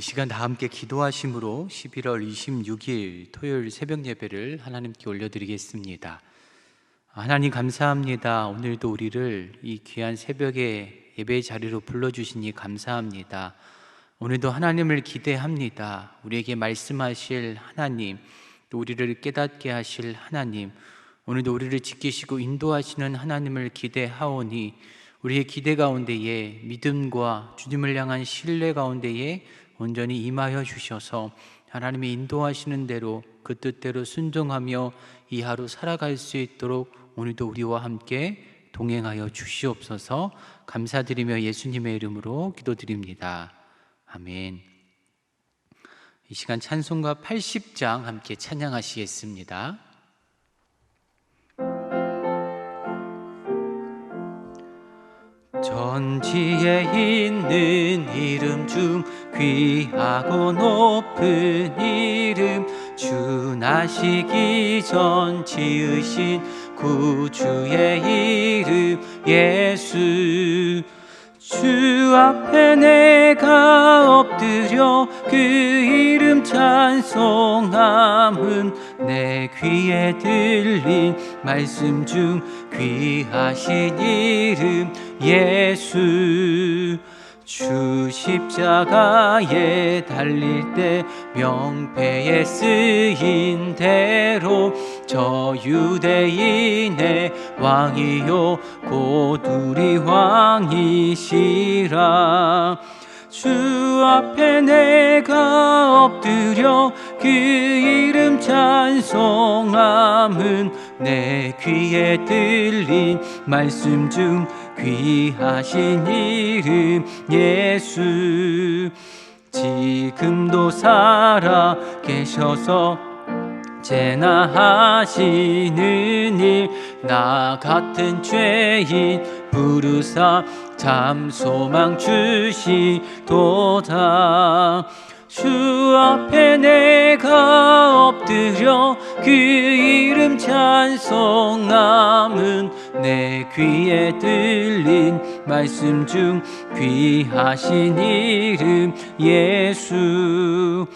이 시간 다 함께 기도하심으로 11월 26일 토요일 새벽 예배를 하나님께 올려드리겠습니다. 하나님 감사합니다. 오늘도 우리를 이 귀한 새벽에 예배 자리로 불러주시니 감사합니다. 오늘도 하나님을 기대합니다. 우리에게 말씀하실 하나님, 또 우리를 깨닫게 하실 하나님, 오늘도 우리를 지키시고 인도하시는 하나님을 기대하오니 우리의 기대 가운데에 믿음과 주님을 향한 신뢰 가운데에 온전히 임하여 주셔서 하나님이 인도하시는 대로 그 뜻대로 순종하며 이 하루 살아갈 수 있도록 오늘도 우리와 함께 동행하여 주시옵소서. 감사드리며 예수님의 이름으로 기도드립니다. 아멘. 이 시간 찬송가 80장 함께 찬양하시겠습니다. 전지에 있는 이름 중 귀하고 높은 이름, 주 나시기 전 지으신 구주의 이름 예수. 주 앞에 내가 엎드려 그 이름 찬송함은 내 귀에 들린 말씀 중 귀하신 이름 예수. 주 십자가에 달릴 때 명패에 쓰인 대로 저 유대인의 왕이요 곧 우리 왕이시라. 주 앞에 내가 엎드려 그 이름 찬송함은 내 귀에 들린 말씀 중 귀하신 이름 예수. 지금도 살아 계셔서 재나하시는 일, 나 같은 죄인 부르사 참 소망 주시도다. 주 앞에 내가 엎드려 그 이름 찬송함은 내 귀에 들린 말씀 중 귀하신 이름 예수.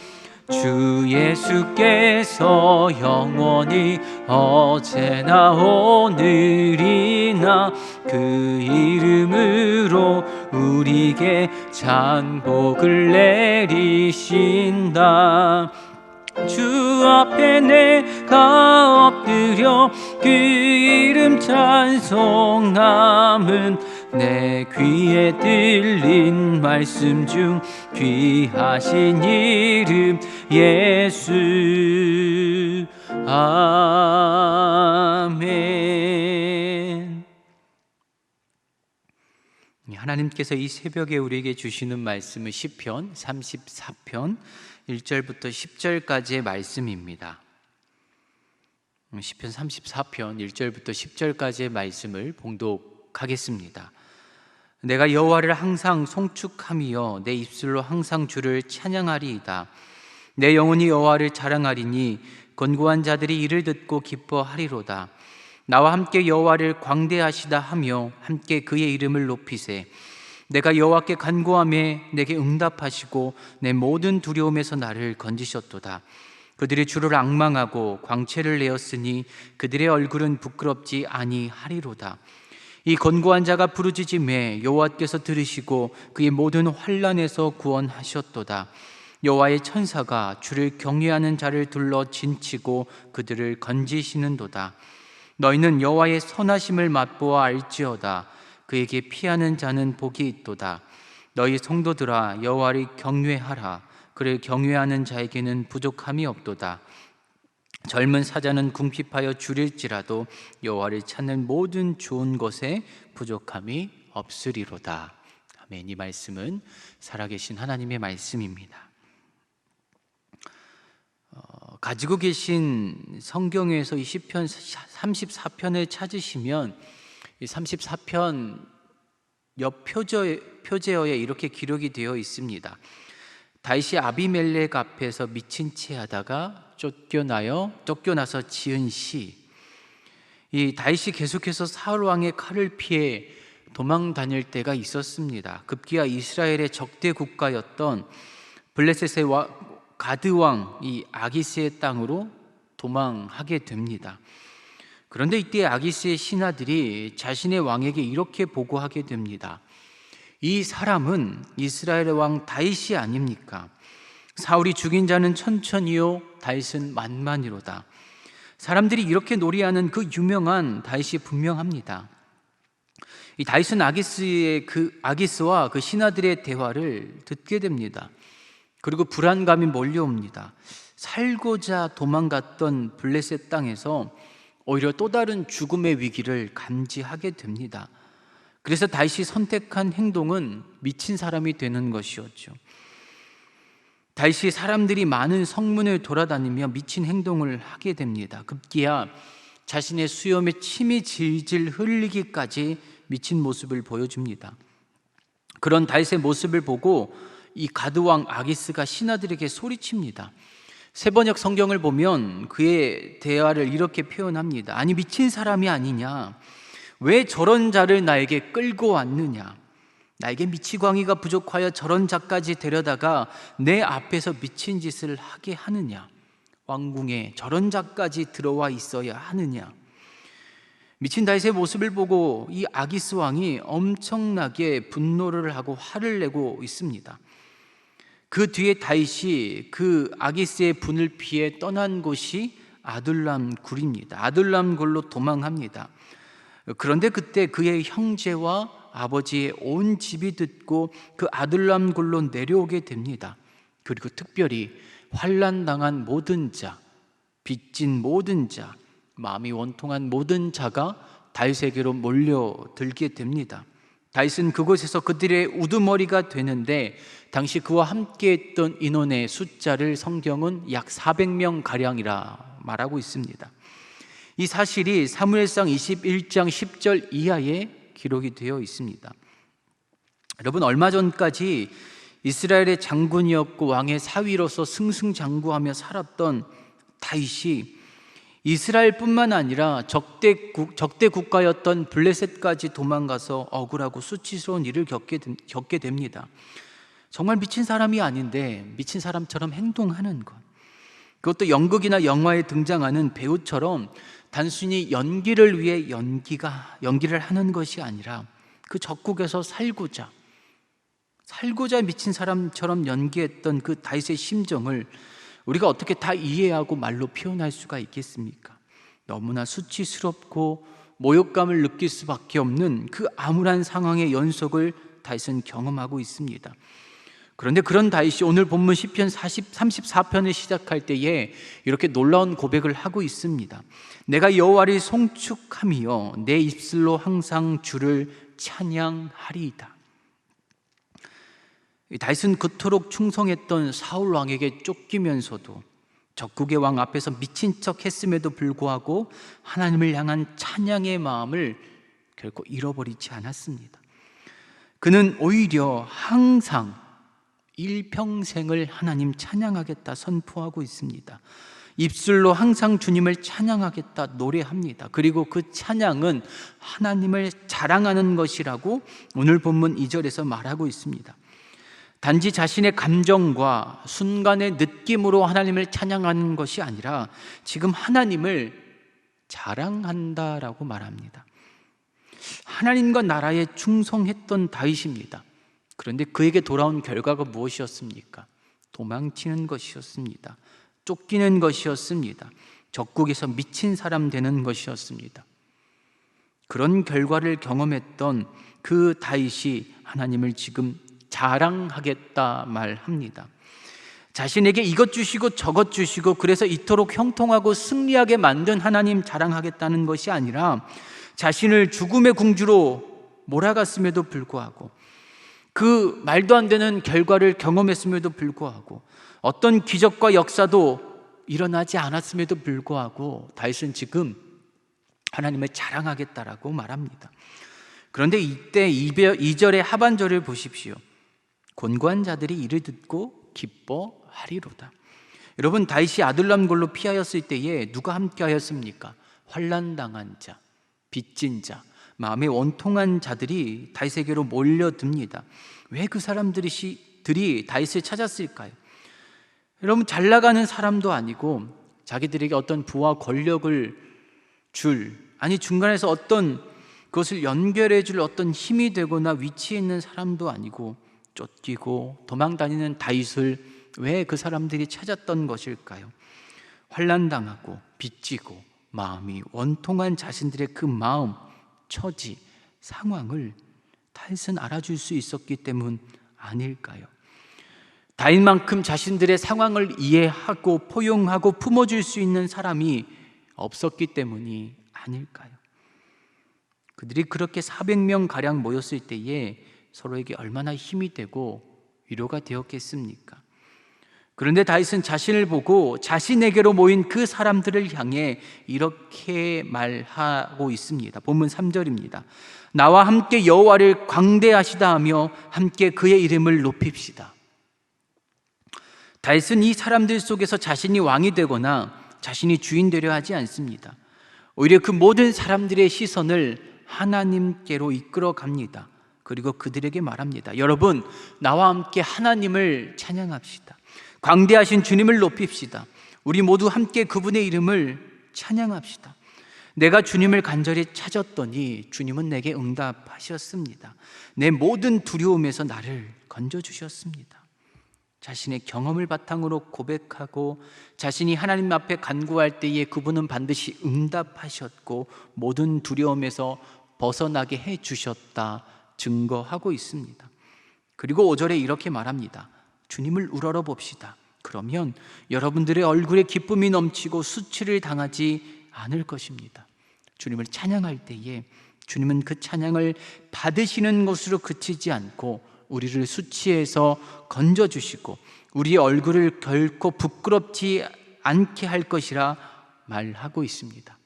주 예수께서 영원히 어제나 오늘이나 그 이름으로 우리에게 장복을 내리신다. 주 앞에 내가 엎드려 그 이름 찬송함은 내 귀에 들린 말씀 중 귀하신 이름 예수. 아멘. 하나님께서 이 새벽에 우리에게 주시는 말씀은 시편 34편 1절부터 10절까지의 말씀입니다. 시편 34편 1절부터 10절까지의 말씀을 봉독하겠습니다. 내가 여호와를 항상 송축하며 내 입술로 항상 주를 찬양하리이다. 내 영혼이 여호와를 자랑하리니 권고한 자들이 이를 듣고 기뻐하리로다. 나와 함께 여호와를 광대하시다 하며 함께 그의 이름을 높이세. 내가 여호와께 간구하매 내게 응답하시고 내 모든 두려움에서 나를 건지셨도다. 그들이 주를 앙망하고 광채를 내었으니 그들의 얼굴은 부끄럽지 아니하리로다. 이 권고한 자가 부르짖음에 여호와께서 들으시고 그의 모든 환난에서 구원하셨도다. 여호와의 천사가 주를 경외하는 자를 둘러 진치고 그들을 건지시는도다. 너희는 여호와의 선하심을 맛보아 알지어다. 그에게 피하는 자는 복이 있도다. 너희 성도들아 여호와를 경외하라. 그를 경외하는 자에게는 부족함이 없도다. 젊은 사자는 궁핍하여 줄일지라도 여호와를 찾는 모든 좋은 것에 부족함이 없으리로다. 아멘. 이 말씀은 살아계신 하나님의 말씀입니다. 가지고 계신 성경에서 이 시편 34편을 찾으시면 이 34편 옆 표제어에 이렇게 기록이 되어 있습니다. 다윗이 아비멜렉 앞에서 미친 채 하다가 쫓겨나서 지은 시. 이 다윗이 계속해서 사울 왕의 칼을 피해 도망 다닐 때가 있었습니다. 급기야 이스라엘의 적대 국가였던 블레셋의 가드 왕 이 아기스의 땅으로 도망하게 됩니다. 그런데 이때 아기스의 신하들이 자신의 왕에게 이렇게 보고하게 됩니다. 이 사람은 이스라엘의 왕 다윗이 아닙니까? 사울이 죽인 자는 천천히요 다윗은 만만이로다. 사람들이 이렇게 놀이하는 그 유명한 다윗이 분명합니다. 이 다윗은 아기스와 그 신하들의 대화를 듣게 됩니다. 그리고 불안감이 몰려옵니다. 살고자 도망갔던 블레셋 땅에서 오히려 또 다른 죽음의 위기를 감지하게 됩니다. 그래서 다윗이 선택한 행동은 미친 사람이 되는 것이었죠. 다윗이 사람들이 많은 성문을 돌아다니며 미친 행동을 하게 됩니다. 급기야 자신의 수염에 침이 질질 흘리기까지 미친 모습을 보여줍니다. 그런 다윗의 모습을 보고 이 가드왕 아기스가 신하들에게 소리칩니다. 세번역 성경을 보면 그의 대화를 이렇게 표현합니다. 아니 미친 사람이 아니냐? 왜 저런 자를 나에게 끌고 왔느냐? 나에게 미치광이가 부족하여 저런 자까지 데려다가 내 앞에서 미친 짓을 하게 하느냐? 왕궁에 저런 자까지 들어와 있어야 하느냐? 미친 다윗의 모습을 보고 이 아기스 왕이 엄청나게 분노를 하고 화를 내고 있습니다. 그 뒤에 다윗이 그 아기스의 분을 피해 떠난 곳이 아둘람 굴입니다. 아둘람 굴로 도망합니다. 그런데 그때 그의 형제와 아버지의 온 집이 듣고 그 아둘람 굴로 내려오게 됩니다. 그리고 특별히 환난당한 모든 자, 빚진 모든 자, 마음이 원통한 모든 자가 다윗에게로 몰려들게 됩니다. 다윗은 그곳에서 그들의 우두머리가 되는데 당시 그와 함께했던 인원의 숫자를 성경은 약 400명 가량이라 말하고 있습니다. 이 사실이 사무엘상 21장 10절 이하에 기록이 되어 있습니다. 여러분, 얼마 전까지 이스라엘의 장군이었고 왕의 사위로서 승승장구하며 살았던 다윗이 이스라엘뿐만 아니라 적대 국가였던 블레셋까지 도망가서 억울하고 수치스러운 일을 겪게 됩니다. 정말 미친 사람이 아닌데 미친 사람처럼 행동하는 것, 그것도 연극이나 영화에 등장하는 배우처럼 단순히 연기를 위해 연기를 하는 것이 아니라 그 적국에서 살고자 미친 사람처럼 연기했던 그 다윗의 심정을 우리가 어떻게 다 이해하고 말로 표현할 수가 있겠습니까? 너무나 수치스럽고 모욕감을 느낄 수밖에 없는 그 암울한 상황의 연속을 다윗은 경험하고 있습니다. 그런데 그런 다윗이 오늘 본문 시편 34편을 시작할 때에 이렇게 놀라운 고백을 하고 있습니다. 내가 여호와를 송축하며 내 입술로 항상 주를 찬양하리이다. 다윗은 그토록 충성했던 사울 왕에게 쫓기면서도 적국의 왕 앞에서 미친 척 했음에도 불구하고 하나님을 향한 찬양의 마음을 결코 잃어버리지 않았습니다. 그는 오히려 항상 일평생을 하나님 찬양하겠다 선포하고 있습니다. 입술로 항상 주님을 찬양하겠다 노래합니다. 그리고 그 찬양은 하나님을 자랑하는 것이라고 오늘 본문 2절에서 말하고 있습니다. 단지 자신의 감정과 순간의 느낌으로 하나님을 찬양하는 것이 아니라 지금 하나님을 자랑한다라고 말합니다. 하나님과 나라에 충성했던 다윗입니다. 그런데 그에게 돌아온 결과가 무엇이었습니까? 도망치는 것이었습니다. 쫓기는 것이었습니다. 적국에서 미친 사람 되는 것이었습니다. 그런 결과를 경험했던 그 다윗이 하나님을 지금 자랑하겠다 말합니다. 자신에게 이것 주시고 저것 주시고 그래서 이토록 형통하고 승리하게 만든 하나님 자랑하겠다는 것이 아니라 자신을 죽음의 궁지로 몰아갔음에도 불구하고 그 말도 안 되는 결과를 경험했음에도 불구하고 어떤 기적과 역사도 일어나지 않았음에도 불구하고 다윗은 지금 하나님을 자랑하겠다라고 말합니다. 그런데 이때 2절의 하반절을 보십시오. 곤고한 자들이 이를 듣고 기뻐하리로다. 여러분, 다윗이 아둘람 굴로 피하였을 때에 누가 함께 하였습니까? 환난당한 자, 빚진 자, 마음에 원통한 자들이 다윗에게로 몰려듭니다. 왜 그 사람들이 다윗을 찾았을까요? 여러분, 잘 나가는 사람도 아니고 자기들에게 어떤 부와 권력을 아니 중간에서 어떤 그것을 연결해 줄 어떤 힘이 되거나 위치에 있는 사람도 아니고 쫓기고 도망다니는 다윗을 왜 그 사람들이 찾았던 것일까요? 환난당하고 빚지고 마음이 원통한 자신들의 그 마음, 처지, 상황을 다윗은 알아줄 수 있었기 때문 아닐까요? 다윗만큼 자신들의 상황을 이해하고 포용하고 품어줄 수 있는 사람이 없었기 때문이 아닐까요? 그들이 그렇게 400명 가량 모였을 때에 서로에게 얼마나 힘이 되고 위로가 되었겠습니까? 그런데 다윗은 자신을 보고 자신에게로 모인 그 사람들을 향해 이렇게 말하고 있습니다. 본문 3절입니다. 나와 함께 여호와를 광대하시다 하며 함께 그의 이름을 높입시다. 다윗은 이 사람들 속에서 자신이 왕이 되거나 자신이 주인 되려 하지 않습니다. 오히려 그 모든 사람들의 시선을 하나님께로 이끌어 갑니다. 그리고 그들에게 말합니다. 여러분, 나와 함께 하나님을 찬양합시다. 광대하신 주님을 높입시다. 우리 모두 함께 그분의 이름을 찬양합시다. 내가 주님을 간절히 찾았더니 주님은 내게 응답하셨습니다. 내 모든 두려움에서 나를 건져주셨습니다. 자신의 경험을 바탕으로 고백하고 자신이 하나님 앞에 간구할 때에 그분은 반드시 응답하셨고 모든 두려움에서 벗어나게 해주셨다 증거하고 있습니다. 그리고 5절에 이렇게 말합니다. 주님을 우러러 봅시다. 그러면 여러분들의 얼굴에 기쁨이 넘치고 수치를 당하지 않을 것입니다. 주님을 찬양할 때에 주님은 그 찬양을 받으시는 것으로 그치지 않고 우리를 수치에서 건져주시고 우리의 얼굴을 결코 부끄럽지 않게 할 것이라 말하고 있습니다.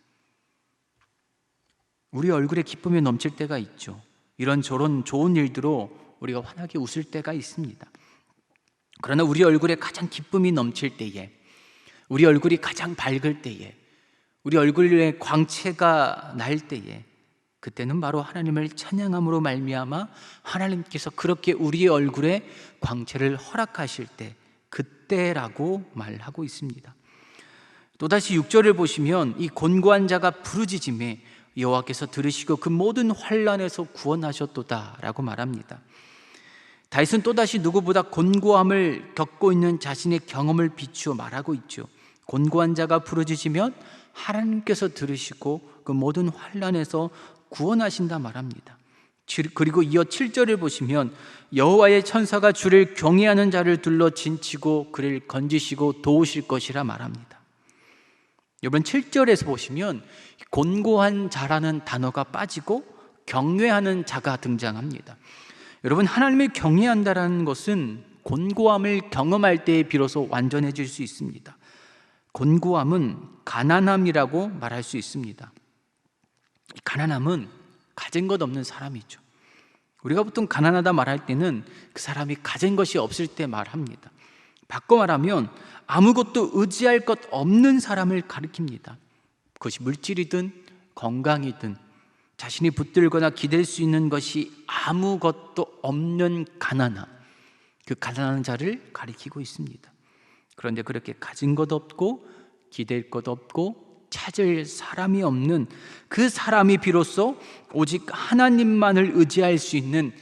우리 얼굴에 기쁨이 넘칠 때가 있죠. 이런저런 좋은 일들로 우리가 환하게 웃을 때가 있습니다. 그러나 우리 얼굴에 가장 기쁨이 넘칠 때에, 우리 얼굴이 가장 밝을 때에, 우리 얼굴에 광채가 날 때에, 그때는 바로 하나님을 찬양함으로 말미암아 하나님께서 그렇게 우리의 얼굴에 광채를 허락하실 때, 그때라고 말하고 있습니다. 또다시 6절을 보시면 이 곤고한 자가 부르짖음에 여호와께서 들으시고 그 모든 환난에서 구원하셨도다 라고 말합니다. 다윗은 또다시 누구보다 곤고함을 겪고 있는 자신의 경험을 비추어 말하고 있죠. 곤고한 자가 부르짖으면 하나님께서 들으시고 그 모든 환난에서 구원하신다 말합니다. 그리고 이어 7절을 보시면 여호와의 천사가 주를 경외하는 자를 둘러 진치고 그를 건지시고 도우실 것이라 말합니다. 여러분, 7절에서 보시면 곤고한 자라는 단어가 빠지고 경외하는 자가 등장합니다. 여러분, 하나님을 경외한다는 것은 곤고함을 경험할 때에 비로소 완전해질 수 있습니다. 곤고함은 가난함이라고 말할 수 있습니다. 가난함은 가진 것 없는 사람이죠. 우리가 보통 가난하다 말할 때는 그 사람이 가진 것이 없을 때 말합니다. 바꿔 말하면 아무것도 의지할 것 없는 사람을 가리킵니다. 그것이 물질이든 건강이든 자신이 붙들거나 기댈 수 있는 것이 아무것도 없는 가난함, 그 가난한 자를 가리키고 있습니다. 그런데 그렇게 가진 것 없고 기댈 것 없고 찾을 사람이 없는 그 사람이 비로소 오직 하나님만을 의지할 수 있는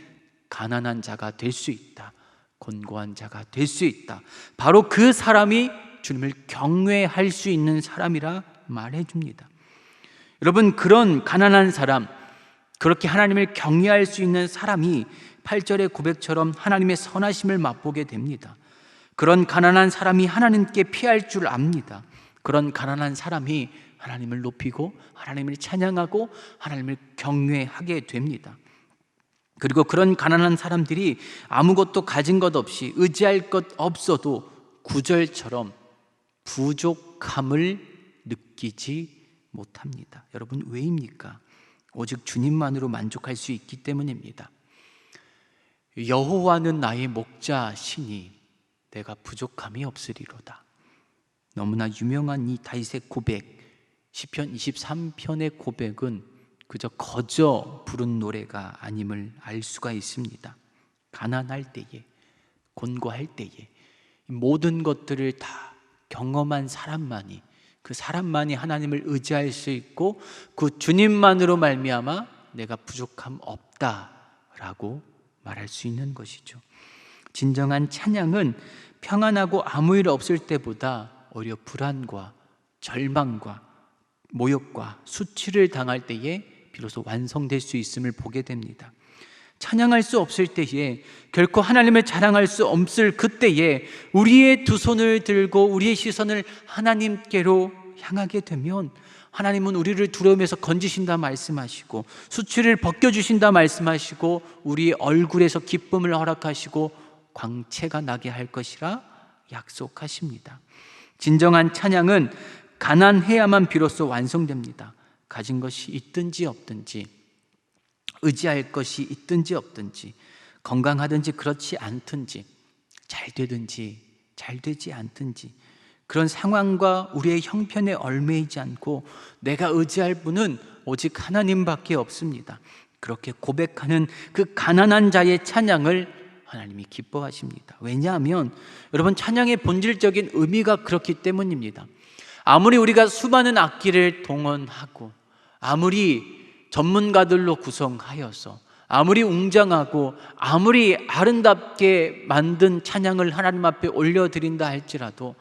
가난한 자가 될 수 있다. 곤고한 자가 될 수 있다. 바로 그 사람이 주님을 경외할 수 있는 사람이라 말해줍니다. 여러분, 그런 가난한 사람, 그렇게 하나님을 경외할 수 있는 사람이 8절의 고백처럼 하나님의 선하심을 맛보게 됩니다. 그런 가난한 사람이 하나님께 피할 줄 압니다. 그런 가난한 사람이 하나님을 높이고 하나님을 찬양하고 하나님을 경외하게 됩니다. 그리고 그런 가난한 사람들이 아무것도 가진 것 없이 의지할 것 없어도 9절처럼 부족함을 느끼지 못합니다. 여러분, 왜입니까? 오직 주님만으로 만족할 수 있기 때문입니다. 여호와는 나의 목자시니 내가 부족함이 없으리로다. 너무나 유명한 이 다윗의 고백, 시편 23편의 고백은 그저 거저 부른 노래가 아님을 알 수가 있습니다. 가난할 때에, 곤고할 때에 모든 것들을 다 경험한 사람만이, 그 사람만이 하나님을 의지할 수 있고 그 주님만으로 말미암아 내가 부족함 없다라고 말할 수 있는 것이죠. 진정한 찬양은 평안하고 아무 일 없을 때보다 오히려 불안과 절망과 모욕과 수치를 당할 때에 비로소 완성될 수 있음을 보게 됩니다. 찬양할 수 없을 때에, 결코 하나님을 자랑할 수 없을 그때에 우리의 두 손을 들고 우리의 시선을 하나님께로 향하게 되면 하나님은 우리를 두려움에서 건지신다 말씀하시고 수치를 벗겨주신다 말씀하시고 우리의 얼굴에서 기쁨을 허락하시고 광채가 나게 할 것이라 약속하십니다. 진정한 찬양은 가난해야만 비로소 완성됩니다. 가진 것이 있든지 없든지, 의지할 것이 있든지 없든지, 건강하든지 그렇지 않든지, 잘 되든지 잘 되지 않든지, 그런 상황과 우리의 형편에 얽매이지 않고 내가 의지할 분은 오직 하나님밖에 없습니다. 그렇게 고백하는 그 가난한 자의 찬양을 하나님이 기뻐하십니다. 왜냐하면 여러분, 찬양의 본질적인 의미가 그렇기 때문입니다. 아무리 우리가 수많은 악기를 동원하고 아무리 전문가들로 구성하여서 아무리 웅장하고 아무리 아름답게 만든 찬양을 하나님 앞에 올려드린다 할지라도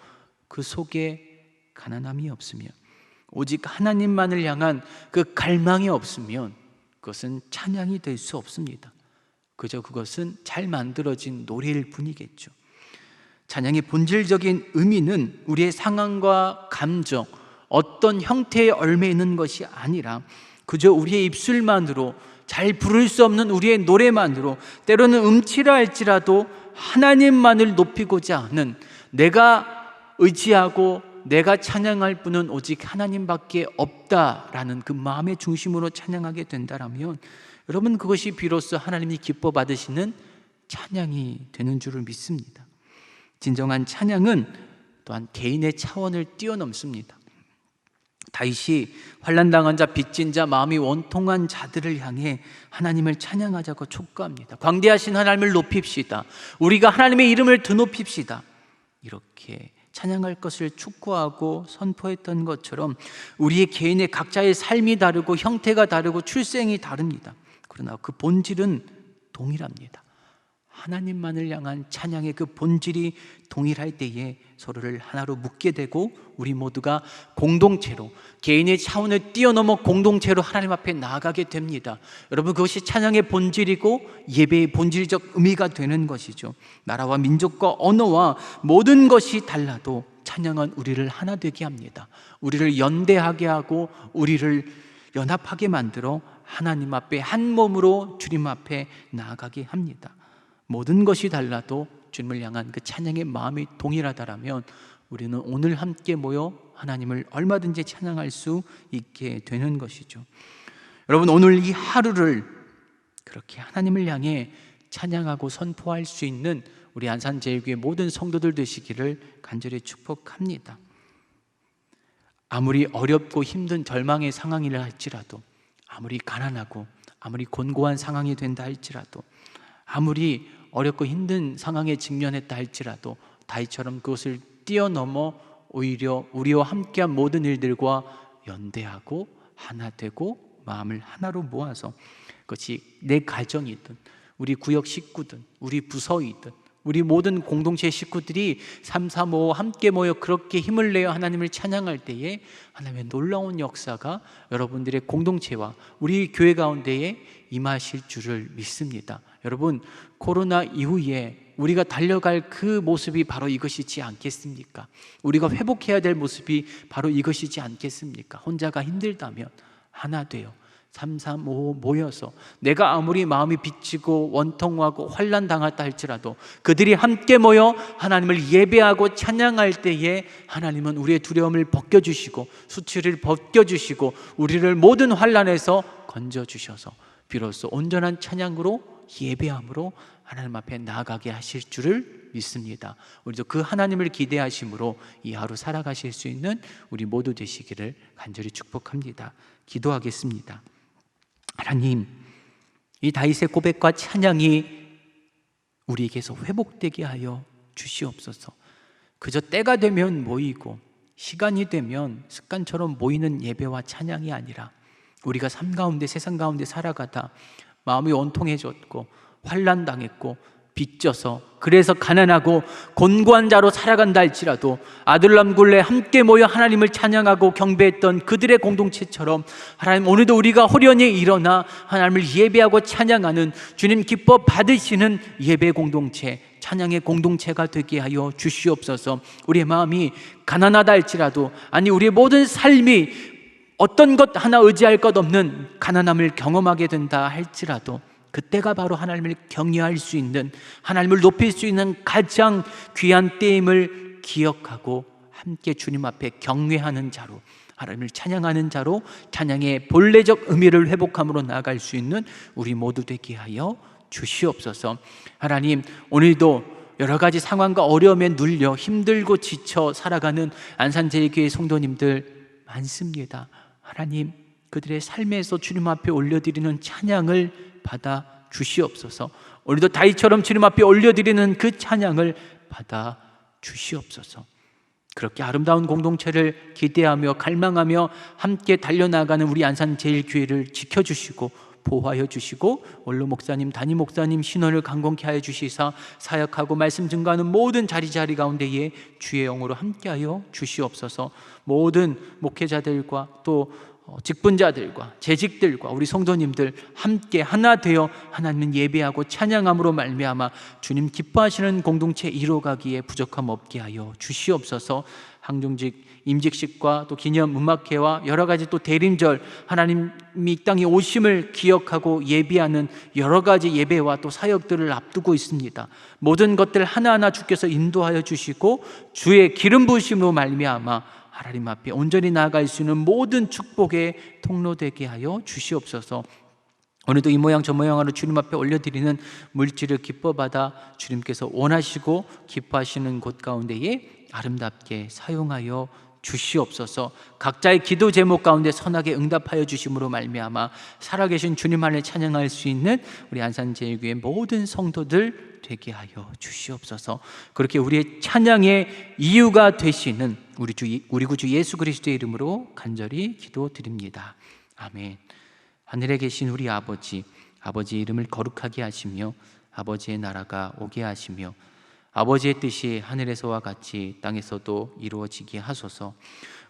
그 속에 가난함이 없으면, 오직 하나님만을 향한 그 갈망이 없으면 그것은 찬양이 될 수 없습니다. 그저 그것은 잘 만들어진 노래일 뿐이겠죠. 찬양의 본질적인 의미는 우리의 상황과 감정, 어떤 형태에 얽매이는 것이 아니라 그저 우리의 입술만으로, 잘 부를 수 없는 우리의 노래만으로, 때로는 음치라 할지라도 하나님만을 높이고자 하는, 내가 의지하고 내가 찬양할 분은 오직 하나님밖에 없다라는 그 마음의 중심으로 찬양하게 된다면 여러분, 그것이 비로소 하나님이 기뻐 받으시는 찬양이 되는 줄을 믿습니다. 진정한 찬양은 또한 개인의 차원을 뛰어넘습니다. 다윗이 환난당한 자, 빚진 자, 마음이 원통한 자들을 향해 하나님을 찬양하자고 촉구합니다. 광대하신 하나님을 높입시다. 우리가 하나님의 이름을 드높입시다. 이렇게 찬양할 것을 촉구하고 선포했던 것처럼 우리의 개인의 각자의 삶이 다르고 형태가 다르고 출생이 다릅니다. 그러나 그 본질은 동일합니다. 하나님만을 향한 찬양의 그 본질이 동일할 때에 서로를 하나로 묶게 되고 우리 모두가 공동체로, 개인의 차원을 뛰어넘어 공동체로 하나님 앞에 나아가게 됩니다. 여러분, 그것이 찬양의 본질이고 예배의 본질적 의미가 되는 것이죠. 나라와 민족과 언어와 모든 것이 달라도 찬양은 우리를 하나 되게 합니다. 우리를 연대하게 하고 우리를 연합하게 만들어 하나님 앞에 한 몸으로 주님 앞에 나아가게 합니다. 모든 것이 달라도 주님을 향한 그 찬양의 마음이 동일하다라면 우리는 오늘 함께 모여 하나님을 얼마든지 찬양할 수 있게 되는 것이죠. 여러분, 오늘 이 하루를 그렇게 하나님을 향해 찬양하고 선포할 수 있는 우리 안산제일교회 모든 성도들 되시기를 간절히 축복합니다. 아무리 어렵고 힘든 절망의 상황이라 할지라도, 아무리 가난하고 아무리 곤고한 상황이 된다 할지라도, 아무리 어렵고 힘든 상황에 직면했다 할지라도 다윗처럼 그것을 뛰어넘어 오히려 우리와 함께한 모든 일들과 연대하고 하나 되고 마음을 하나로 모아서, 그것이 내 가정이든 우리 구역 식구든 우리 부서이든 우리 모든 공동체 식구들이 335 함께 모여 그렇게 힘을 내어 하나님을 찬양할 때에 하나님의 놀라운 역사가 여러분들의 공동체와 우리 교회 가운데에 임하실 줄을 믿습니다. 여러분, 코로나 이후에 우리가 달려갈 그 모습이 바로 이것이지 않겠습니까? 우리가 회복해야 될 모습이 바로 이것이지 않겠습니까? 혼자가 힘들다면 하나 되어 335 모여서, 내가 아무리 마음이 빚지고 원통하고 환난 당했다 할지라도 그들이 함께 모여 하나님을 예배하고 찬양할 때에 하나님은 우리의 두려움을 벗겨주시고 수치를 벗겨주시고 우리를 모든 환난에서 건져주셔서 비로소 온전한 찬양으로, 예배함으로 하나님 앞에 나아가게 하실 줄을 믿습니다. 우리도 그 하나님을 기대하심으로 이 하루 살아가실 수 있는 우리 모두 되시기를 간절히 축복합니다. 기도하겠습니다. 하나님, 이 다윗의 고백과 찬양이 우리에게서 회복되게 하여 주시옵소서. 그저 때가 되면 모이고 시간이 되면 습관처럼 모이는 예배와 찬양이 아니라 우리가 삶 가운데 세상 가운데 살아가다 마음이 원통해졌고 환난당했고 빚져서 그래서 가난하고 곤고한 자로 살아간다 할지라도 아들람 굴레 함께 모여 하나님을 찬양하고 경배했던 그들의 공동체처럼 하나님, 오늘도 우리가 호련히 일어나 하나님을 예배하고 찬양하는 주님 기뻐 받으시는 예배 공동체, 찬양의 공동체가 되게 하여 주시옵소서. 우리의 마음이 가난하다 할지라도, 아니 우리의 모든 삶이 어떤 것 하나 의지할 것 없는 가난함을 경험하게 된다 할지라도 그때가 바로 하나님을 경외할 수 있는, 하나님을 높일 수 있는 가장 귀한 때임을 기억하고 함께 주님 앞에 경외하는 자로, 하나님을 찬양하는 자로 찬양의 본래적 의미를 회복함으로 나아갈 수 있는 우리 모두 되게 하여 주시옵소서. 하나님, 오늘도 여러 가지 상황과 어려움에 눌려 힘들고 지쳐 살아가는 안산제일교회 성도님들 많습니다. 하나님, 그들의 삶에서 주님 앞에 올려드리는 찬양을 받아 주시옵소서. 오늘도 다윗처럼 주님 앞에 올려드리는 그 찬양을 받아 주시옵소서. 그렇게 아름다운 공동체를 기대하며 갈망하며 함께 달려나가는 우리 안산제일교회를 지켜주시고 보호하여 주시고, 원로 목사님, 담임 목사님 신원을 강건케 하여 주시사 사역하고 말씀 증거하는 모든 자리 가운데에 주의 영으로 함께하여 주시옵소서. 모든 목회자들과 또 직분자들과 재직들과 우리 성도님들 함께 하나 되어 하나님은 예배하고 찬양함으로 말미암아 주님 기뻐하시는 공동체 이루어가기에 부족함 없게 하여 주시옵소서. 항중직 임직식과 또 기념 음악회와 여러 가지 또 대림절, 하나님이 이 땅에 오심을 기억하고 예비하는 여러 가지 예배와 또 사역들을 앞두고 있습니다. 모든 것들 하나하나 주께서 인도하여 주시고 주의 기름 부으심으로 말미암아 하나님 앞에 온전히 나아갈 수 있는 모든 축복의 통로 되게 하여 주시옵소서. 오늘도 이 모양 저 모양으로 주님 앞에 올려드리는 물질을 기뻐 받아 주님께서 원하시고 기뻐하시는 곳 가운데에 아름답게 사용하여 주시옵소서. 각자의 기도 제목 가운데 선하게 응답하여 주심으로 말미암아 살아계신 주님 안에 찬양할 수 있는 우리 안산제일교회 모든 성도들 되게 하여 주시옵소서. 그렇게 우리의 찬양의 이유가 되시는 우리 구주 예수 그리스도의 이름으로 간절히 기도드립니다. 아멘. 하늘에 계신 우리 아버지, 아버지의 이름을 거룩하게 하시며 아버지의 나라가 오게 하시며 아버지의 뜻이 하늘에서와 같이 땅에서도 이루어지게 하소서.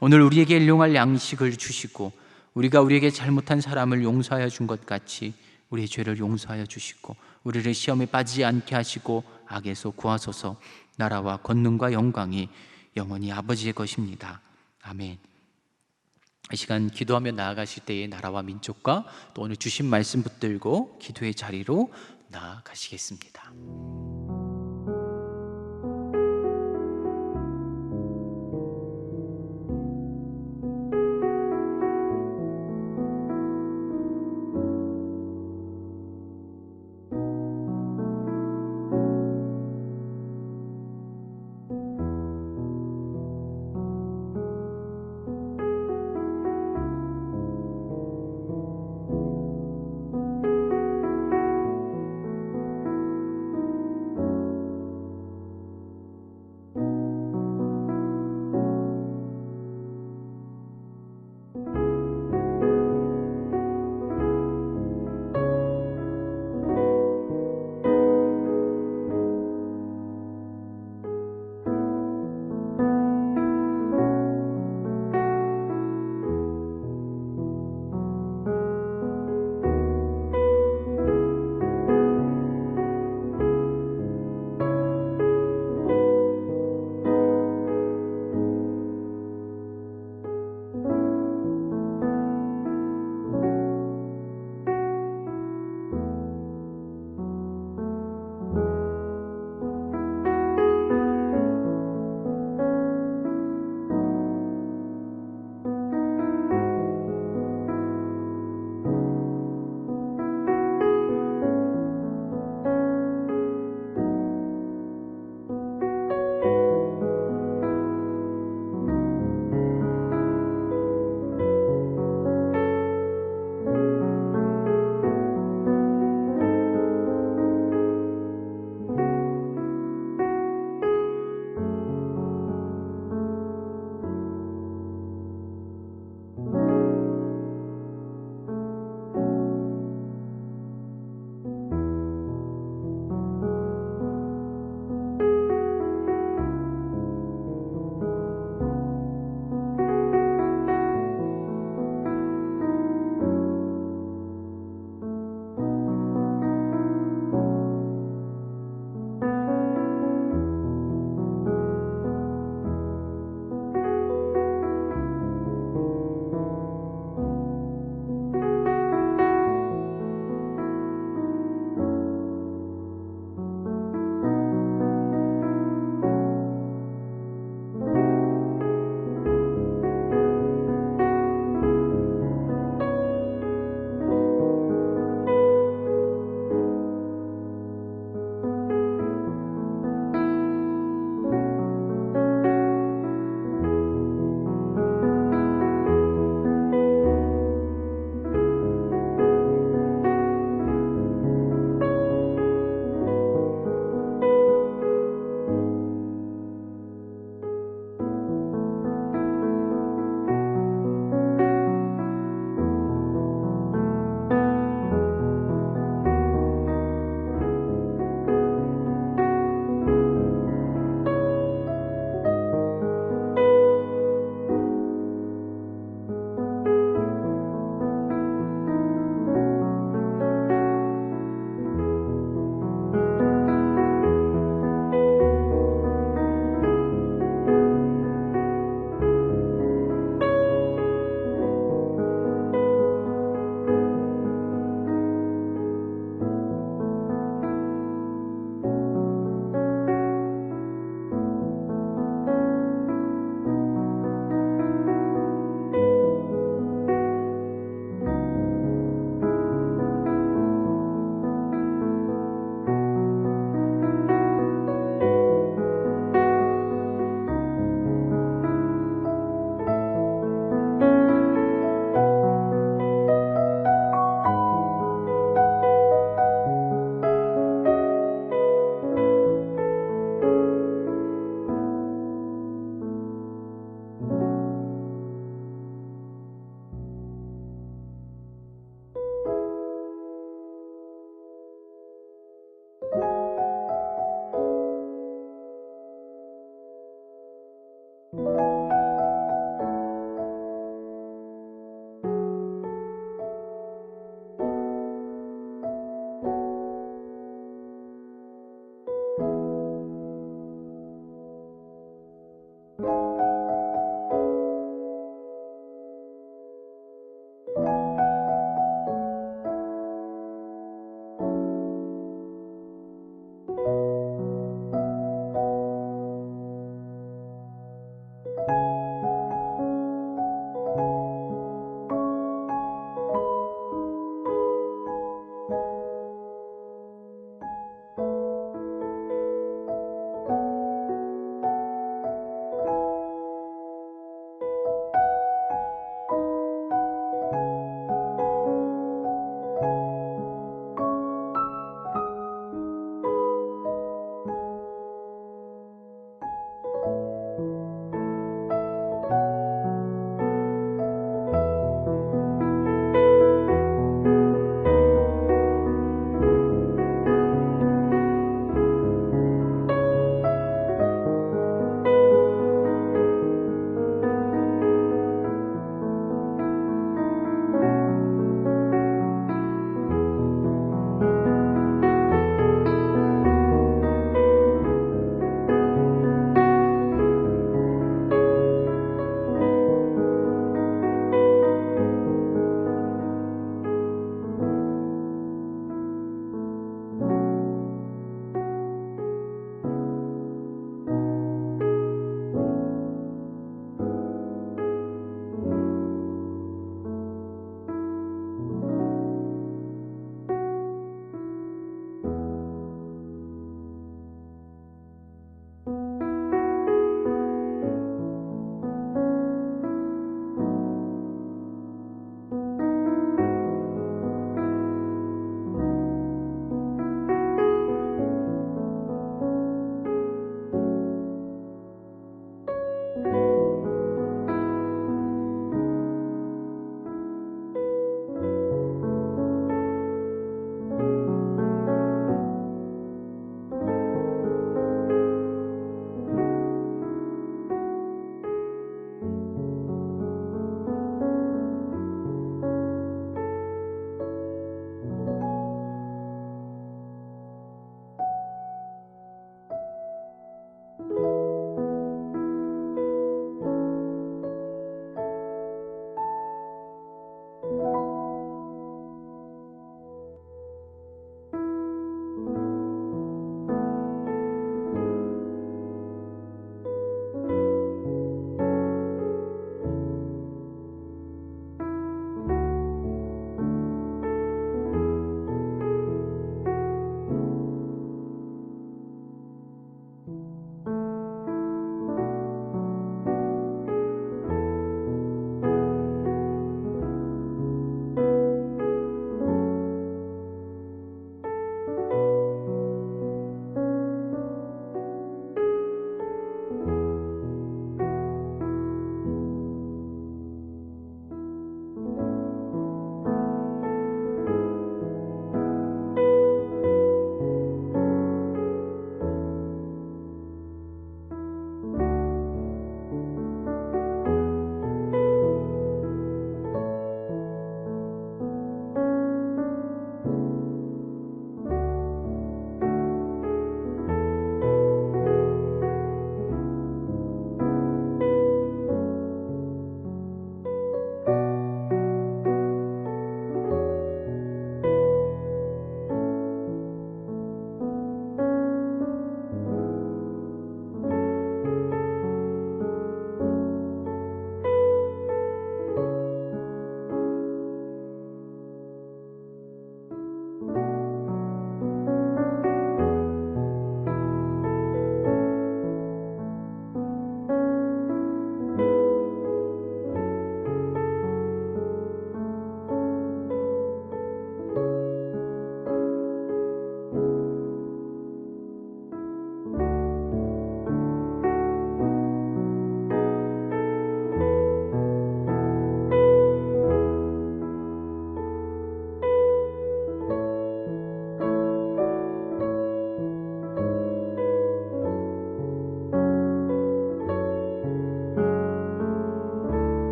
오늘 우리에게 일용할 양식을 주시고 우리가 우리에게 잘못한 사람을 용서하여 준 것 같이 우리의 죄를 용서하여 주시고 우리를 시험에 빠지지 않게 하시고 악에서 구하소서. 나라와 권능과 영광이 영원히 아버지의 것입니다. 아멘. 이 시간 기도하며 나아가실 때에 나라와 민족과 또 오늘 주신 말씀 붙들고 기도의 자리로 나아가시겠습니다.